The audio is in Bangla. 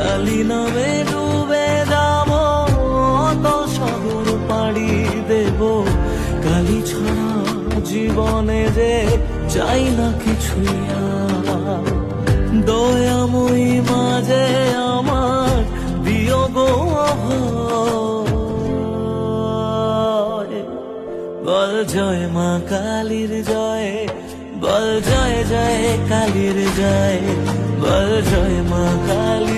কালী নামে ডুবে যাব, অত সাগর পাড়ি দেব। কালী ছাড়া জীবনে যে চাই না কিছুই আর। দয়াময়ী মাঝে আমার বিয়োগ হয়। বল জয় মা কালীর জয়, বল জয় জয় কালীর জয়, বল জয় মা কালী।